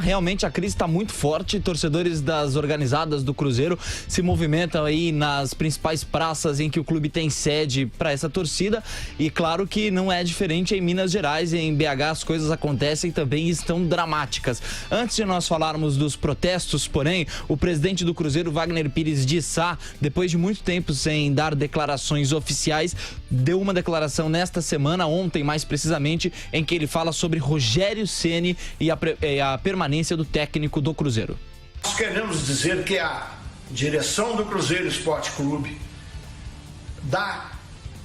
realmente a crise está muito forte. Torcedores das organizadas do Cruzeiro se movimentam aí nas principais praças em que o clube tem sede para essa torcida. E claro que não é diferente em Minas Gerais e em BH as coisas acontecem também e estão dramáticas. Antes de nós falarmos dos protestos, porém, o presidente do Cruzeiro, Wagner Pires de Sá, depois de muito tempo sem dar declarações oficiais, deu uma declaração nesta semana, ontem mais precisamente, em que ele fala sobre Rogério Ceni e a permanência do técnico do Cruzeiro. Nós queremos dizer que a direção do Cruzeiro Esporte Clube dá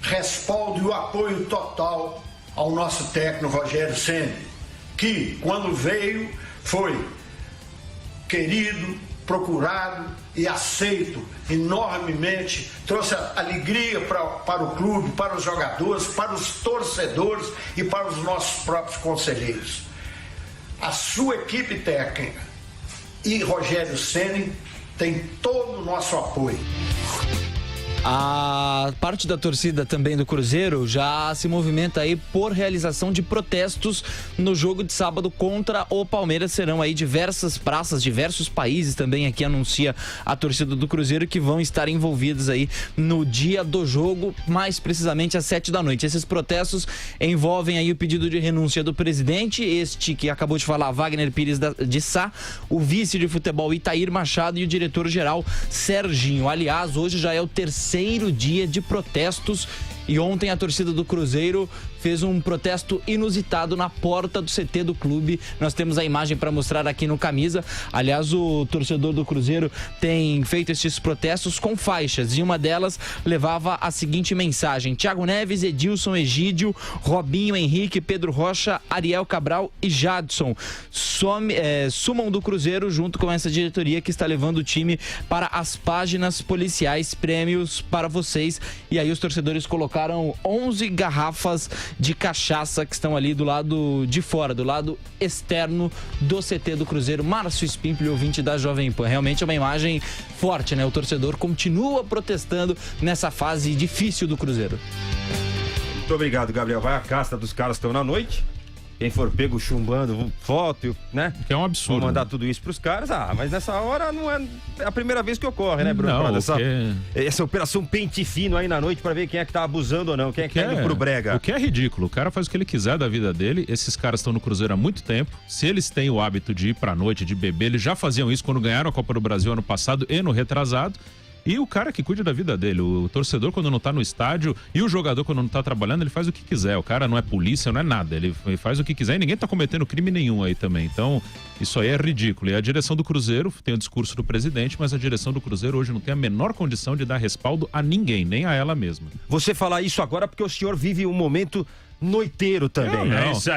respaldo e o apoio total ao nosso técnico Rogério Ceni, que quando veio foi querido, procurado e aceito enormemente, trouxe alegria para o clube, para os jogadores, para os torcedores e para os nossos próprios conselheiros. A sua equipe técnica e Rogério Ceni tem todo o nosso apoio. A parte da torcida também do Cruzeiro já se movimenta aí por realização de protestos no jogo de sábado contra o Palmeiras. Serão aí diversas praças, diversos países também aqui anuncia a torcida do Cruzeiro que vão estar envolvidos aí no dia do jogo, mais precisamente às 7 da noite. Esses protestos envolvem aí o pedido de renúncia do presidente, este que acabou de falar, Wagner Pires de Sá, o vice de futebol Itair Machado e o diretor-geral Serginho. Aliás, hoje já é o terceiro dia de protestos e ontem a torcida do Cruzeiro fez um protesto inusitado na porta do CT do clube. Nós temos a imagem para mostrar aqui no Camisa. Aliás, o torcedor do Cruzeiro tem feito esses protestos com faixas e uma delas levava a seguinte mensagem: Thiago Neves, Edilson, Egídio, Robinho, Henrique, Pedro Rocha, Ariel Cabral e Jadson sumam do Cruzeiro junto com essa diretoria que está levando o time para as páginas policiais, prêmios para vocês. E aí os torcedores colocaram 11 garrafas de cachaça que estão ali do lado de fora, do lado externo do CT do Cruzeiro. Márcio Spímpoli, ouvinte da Jovem Pan. Realmente é uma imagem forte, né? O torcedor continua protestando nessa fase difícil do Cruzeiro. Muito obrigado, Gabriel. Vai a casta dos caras que estão na noite. Quem for pego chumbando, foto, né? Que é um absurdo. Vou mandar tudo isso pros caras. Mas nessa hora não é a primeira vez que ocorre, né, Bruno? Não, essa operação pente fino aí na noite pra ver quem é que tá abusando ou não, quem é que tá indo pro brega. O que é ridículo. O cara faz o que ele quiser da vida dele. Esses caras estão no Cruzeiro há muito tempo. Se eles têm o hábito de ir pra noite, de beber, eles já faziam isso quando ganharam a Copa do Brasil ano passado e no retrasado. E o cara que cuida da vida dele, o torcedor quando não tá no estádio e o jogador quando não tá trabalhando, ele faz o que quiser. O cara não é polícia, não é nada, ele faz o que quiser e ninguém tá cometendo crime nenhum aí também. Então, isso aí é ridículo. E a direção do Cruzeiro, tem o discurso do presidente, mas a direção do Cruzeiro hoje não tem a menor condição de dar respaldo a ninguém, nem a ela mesma. Você falar isso agora porque o senhor vive um momento noiteiro também.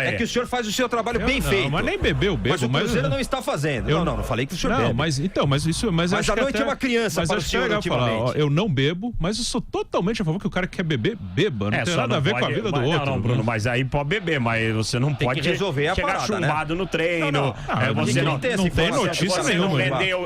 É que o senhor faz o seu trabalho bem feito. Mas nem bebeu, mas o Cruzeiro não está fazendo. Não falei que o senhor bebe. Mas a noite é uma criança para o senhor ultimamente. Eu não bebo, mas eu sou totalmente a favor que o cara que quer beber, beba. Não tem nada a ver com a vida do outro. Não, Bruno, mas aí pode beber, mas você não pode resolver a chegar parada, chumbado no treino. Você não tem notícia nenhuma.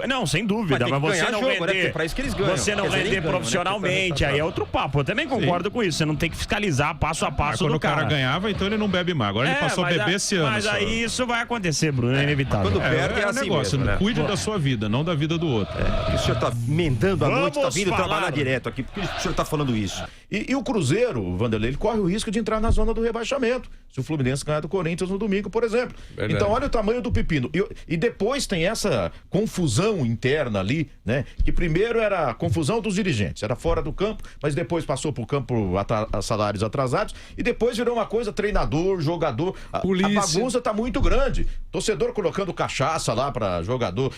Não, sem dúvida, mas você não render. Para isso que eles ganham. Você não render profissionalmente, aí é outro papo. Eu também concordo com isso. Você não tem que fiscalizar passo a passo do cara. Ganhava, então ele não bebe mais. Agora ele passou a beber esse ano. Mas aí isso vai acontecer, Bruno, é inevitável. Quando perde é assim negócio, mesmo, né? Cuide da sua vida, não da vida do outro. O senhor tá emendando a noite, tá vindo trabalhar direto aqui. Por que o senhor tá falando isso? E o Cruzeiro, Vanderlei, ele corre o risco de entrar na zona do rebaixamento, se o Fluminense ganhar do Corinthians no domingo, por exemplo. Verdade. Então olha o tamanho do pepino. E depois tem essa confusão interna ali, né? Que primeiro era a confusão dos dirigentes, era fora do campo, mas depois passou pro campo a salários atrasados e depois virou uma coisa treinador, jogador. A bagunça tá muito grande. Torcedor colocando cachaça lá para jogador,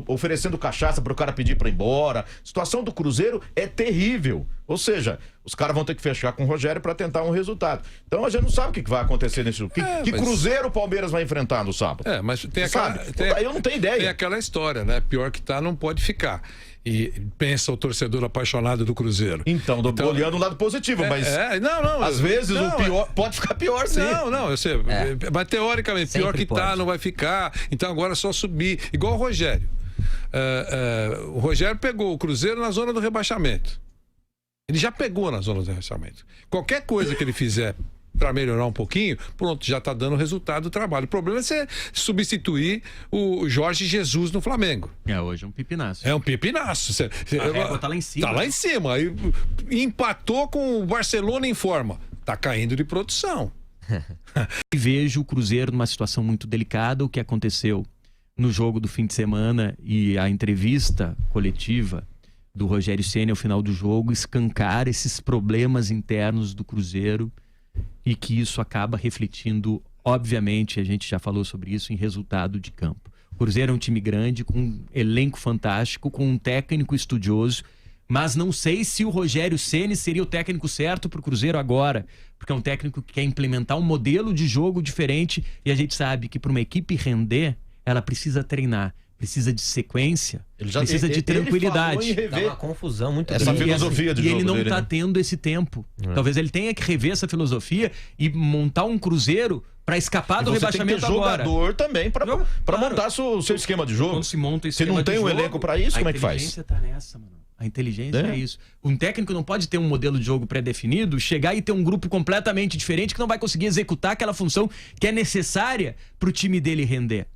oferecendo cachaça pro cara pedir para ir embora. A situação do Cruzeiro é terrível. Ou seja, os caras vão ter que fechar com o Rogério para tentar um resultado. Então a gente não sabe o que vai acontecer nesse jogo. Que Cruzeiro o Palmeiras vai enfrentar no sábado? Mas tem eu não tenho ideia. Tem aquela história, né? Pior que tá, não pode ficar. E pensa o torcedor apaixonado do Cruzeiro. Então olhando o lado positivo, mas às vezes o pior pode ficar pior, sim. Eu sei. Mas teoricamente, sempre pior que pode. Tá, não vai ficar. Então agora é só subir. Igual o Rogério. O Rogério pegou o Cruzeiro na zona do rebaixamento. Ele já pegou na zona do rebaixamento. Qualquer coisa que ele fizer para melhorar um pouquinho, pronto, já está dando resultado do trabalho. O problema é você substituir o Jorge Jesus no Flamengo. Hoje é um pipinaço. É um pipinaço. A régua tá lá em cima. Tá lá em cima. Aí empatou com o Barcelona em forma. Tá caindo de produção. E vejo o Cruzeiro numa situação muito delicada. O que aconteceu no jogo do fim de semana e a entrevista coletiva do Rogério Ceni ao final do jogo escancar esses problemas internos do Cruzeiro e que isso acaba refletindo, obviamente, a gente já falou sobre isso, em resultado de campo. O Cruzeiro é um time grande, com um elenco fantástico, com um técnico estudioso, mas não sei se o Rogério Ceni seria o técnico certo para o Cruzeiro agora, porque é um técnico que quer implementar um modelo de jogo diferente e a gente sabe que para uma equipe render, ela precisa treinar, precisa de sequência, precisa de tranquilidade. Dá uma confusão muito essa grande. filosofia de jogo. E ele não dele, está né? tendo esse tempo. Talvez ele tenha que rever essa filosofia e montar um Cruzeiro para escapar do rebaixamento agora. Jogador também para montar o seu esquema de jogo. Quando se monta Se não tem um elenco para isso, como é que faz? A inteligência tá nessa, mano. A inteligência é isso. Um técnico não pode ter um modelo de jogo pré-definido, chegar e ter um grupo completamente diferente que não vai conseguir executar aquela função que é necessária para o time dele render.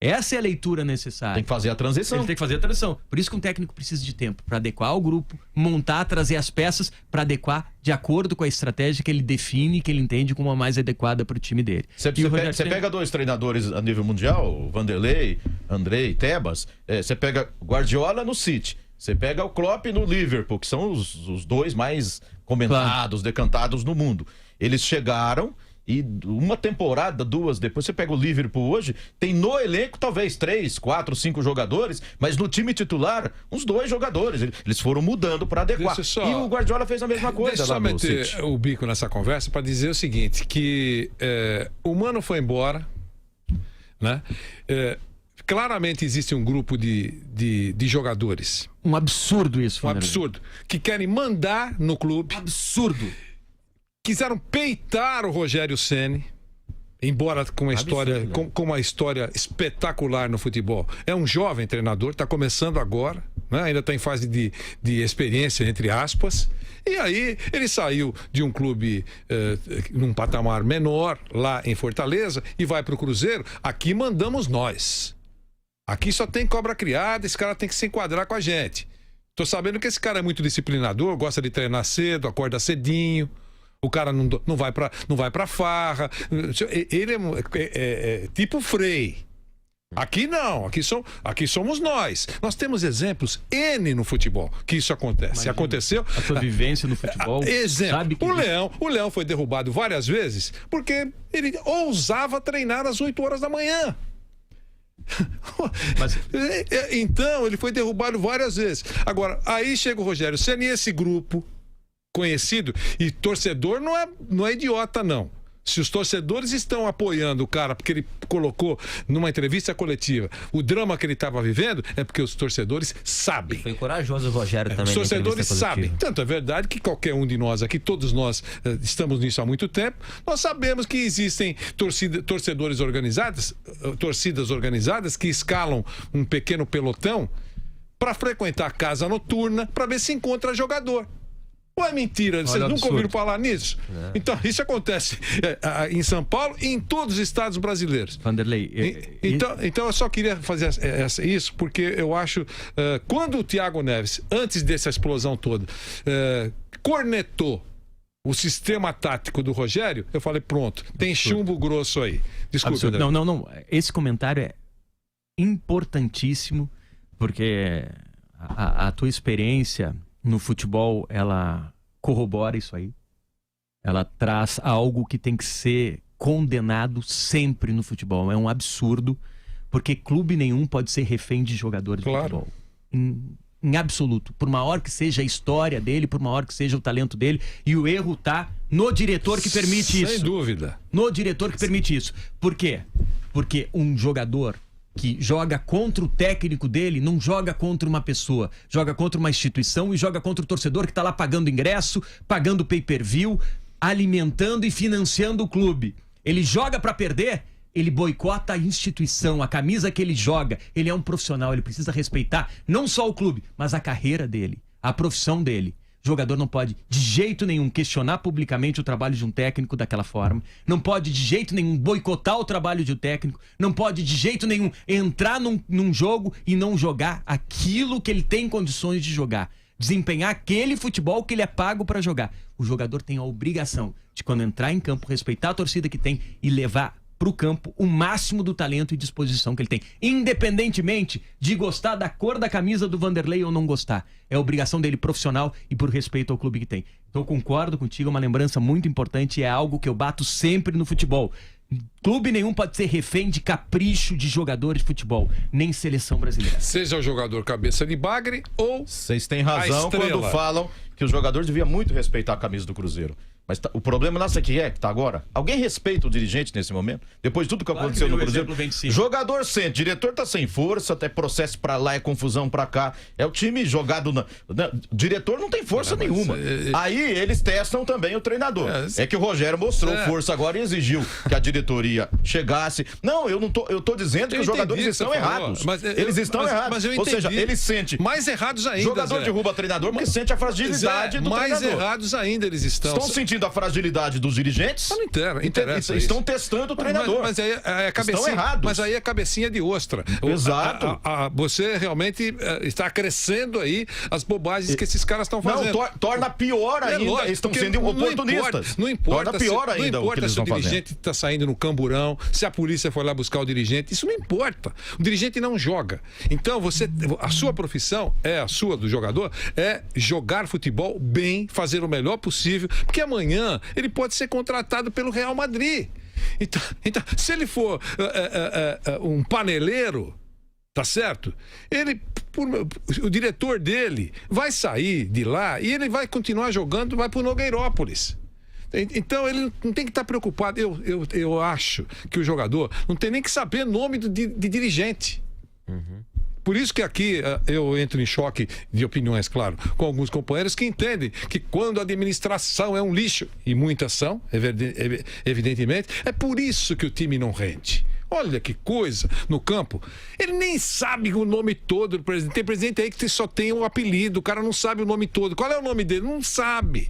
Essa é a leitura necessária. Tem que fazer a transição. Ele tem que fazer a transição. Por isso que um técnico precisa de tempo para adequar o grupo, montar, trazer as peças para adequar de acordo com a estratégia que ele define, que ele entende como a mais adequada para o time dele. Você pega dois treinadores a nível mundial, Vanderlei, Andrei, Tebas, você pega Guardiola no City, você pega o Klopp no Liverpool, que são os dois mais comentados, decantados no mundo. Eles chegaram e uma temporada, duas depois, você pega o Liverpool hoje, tem no elenco talvez 3, 4, 5 jogadores, mas no time titular, uns 2 jogadores. Eles foram mudando para adequar. E o Guardiola fez a mesma coisa. Deixa lá eu só meter o bico nessa conversa para dizer o seguinte, que o Mano foi embora, né? Claramente existe um grupo de jogadores. Um absurdo isso, Um absurdo. Que querem mandar no clube. Absurdo. Quiseram peitar o Rogério Ceni, embora com uma história, com uma história espetacular no futebol. É um jovem treinador, está começando agora, né? Ainda está em fase de experiência, entre aspas. E aí ele saiu de um clube num patamar menor, lá em Fortaleza, e vai para o Cruzeiro. Aqui mandamos nós. Aqui só tem cobra criada, esse cara tem que se enquadrar com a gente. Tô sabendo que esse cara é muito disciplinador, gosta de treinar cedo, acorda cedinho. O cara não vai pra farra. Ele é tipo Frei. Aqui não, aqui somos nós. Nós temos exemplos N no futebol que isso acontece. Imagina, aconteceu. A sua vivência no futebol. Exemplo, sabe que o Leão foi derrubado várias vezes porque ele ousava treinar às 8 horas da manhã. Então, ele foi derrubado várias vezes. Agora, aí chega o Rogério Ceni e esse grupo conhecido, e torcedor não é idiota, não. Se os torcedores estão apoiando o cara porque ele colocou numa entrevista coletiva o drama que ele estava vivendo, é porque os torcedores sabem. E foi corajoso o Rogério também. Os torcedores sabem. Tanto é verdade que qualquer um de nós aqui, todos nós estamos nisso há muito tempo, nós sabemos que existem torcidas organizadas que escalam um pequeno pelotão para frequentar a casa noturna para ver se encontra jogador. Ou é mentira? Vocês nunca ouviram falar nisso? Então, isso acontece em São Paulo e em todos os estados brasileiros. Vanderlei. Então, eu só queria fazer isso, porque eu acho, quando o Thiago Neves, antes dessa explosão toda, cornetou o sistema tático do Rogério, eu falei, pronto, tem chumbo grosso aí. Desculpa. Não. Esse comentário é importantíssimo, porque a tua experiência no futebol, ela corrobora isso aí. Ela traz algo que tem que ser condenado sempre no futebol. É um absurdo, porque clube nenhum pode ser refém de jogadores de futebol. Em absoluto. Por maior que seja a história dele, por maior que seja o talento dele, e o erro tá no diretor que permite isso. Sem dúvida. No diretor que permite isso. Por quê? Porque um jogador que joga contra o técnico dele, não joga contra uma pessoa, joga contra uma instituição e joga contra o torcedor que está lá pagando ingresso, pagando pay-per-view, alimentando e financiando o clube. Ele joga para perder, ele boicota a instituição, a camisa que ele joga. Ele é um profissional, ele precisa respeitar não só o clube, mas a carreira dele, a profissão dele. O jogador não pode, de jeito nenhum, questionar publicamente o trabalho de um técnico daquela forma. Não pode, de jeito nenhum, boicotar o trabalho de um técnico. Não pode, de jeito nenhum, entrar num jogo e não jogar aquilo que ele tem condições de jogar. Desempenhar aquele futebol que ele é pago para jogar. O jogador tem a obrigação de, quando entrar em campo, respeitar a torcida que tem e levar pro campo o máximo do talento e disposição que ele tem, independentemente de gostar da cor da camisa do Vanderlei ou não gostar. É obrigação dele profissional e por respeito ao clube que tem. Então eu concordo contigo, é uma lembrança muito importante e é algo que eu bato sempre no futebol. Clube nenhum pode ser refém de capricho de jogador de futebol, nem seleção brasileira. Seja o jogador cabeça de bagre ou Vocês têm razão quando falam que o jogador devia muito respeitar a camisa do Cruzeiro. Mas o problema nosso aqui que tá agora. Alguém respeita o dirigente nesse momento? Depois de tudo que aconteceu no Cruzeiro. Jogador sente, diretor tá sem força, até processo pra lá, é confusão pra cá. É o time jogado diretor não tem força nenhuma. Aí eles testam também o treinador. É que o Rogério mostrou força agora e exigiu que a diretoria chegasse. Não, eu tô dizendo que os jogadores estão errados. Eles estão errados. Ou seja, eles sentem. Mais errados ainda. Jogador derruba treinador porque sente a fragilidade do treinador. Mais errados ainda eles estão. Estão sentindo a fragilidade dos dirigentes. Não interessa. Estão testando o treinador. Mas aí é cabecinha, estão errados. Mas aí é cabecinha de ostra. Exato. Você realmente está acrescendo aí as bobagens que esses caras estão fazendo. Não, torna pior ainda. Lógico, eles estão sendo oportunistas. Não importa torna pior ainda o que eles se o estão dirigente está saindo no camburão, se a polícia foi lá buscar o dirigente. Isso não importa. O dirigente não joga. Então, a sua profissão, a sua do jogador, é jogar futebol bem, fazer o melhor possível, porque amanhã ele pode ser contratado pelo Real Madrid. Então se ele for um paneleiro, tá certo? O diretor dele vai sair de lá e ele vai continuar jogando, vai pro Nogueirópolis. Então ele não tem que estar preocupado. Eu acho que o jogador não tem nem que saber nome de dirigente. Por isso que aqui eu entro em choque de opiniões, claro, com alguns companheiros que entendem que quando a administração é um lixo, e muitas são, evidentemente, é por isso que o time não rende. Olha que coisa, no campo. Ele nem sabe o nome todo do presidente. Tem presidente aí que só tem um apelido, o cara não sabe o nome todo. Qual é o nome dele? Não sabe.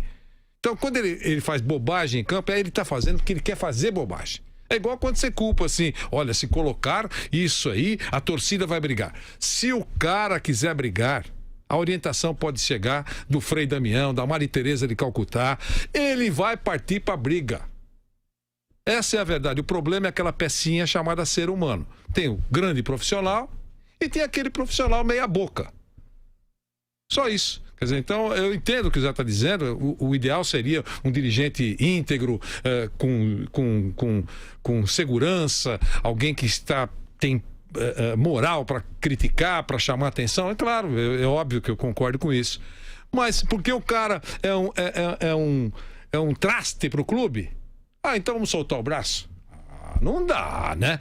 Então, quando ele faz bobagem em campo, ele está fazendo porque ele quer fazer bobagem. É igual quando você culpa assim, olha, se colocar isso aí, a torcida vai brigar. Se o cara quiser brigar, a orientação pode chegar do Frei Damião, da Maria Tereza de Calcutá, ele vai partir para briga. Essa é a verdade. O problema é aquela pecinha chamada ser humano. Tem o grande profissional e tem aquele profissional meia boca. Só isso. Quer dizer, então eu entendo o que o Zé está dizendo. O ideal seria um dirigente íntegro, com segurança, alguém que tem moral para criticar, para chamar atenção. É claro, é óbvio que eu concordo com isso. Mas porque o cara é um traste para o clube? Então vamos soltar o braço? Não dá, né?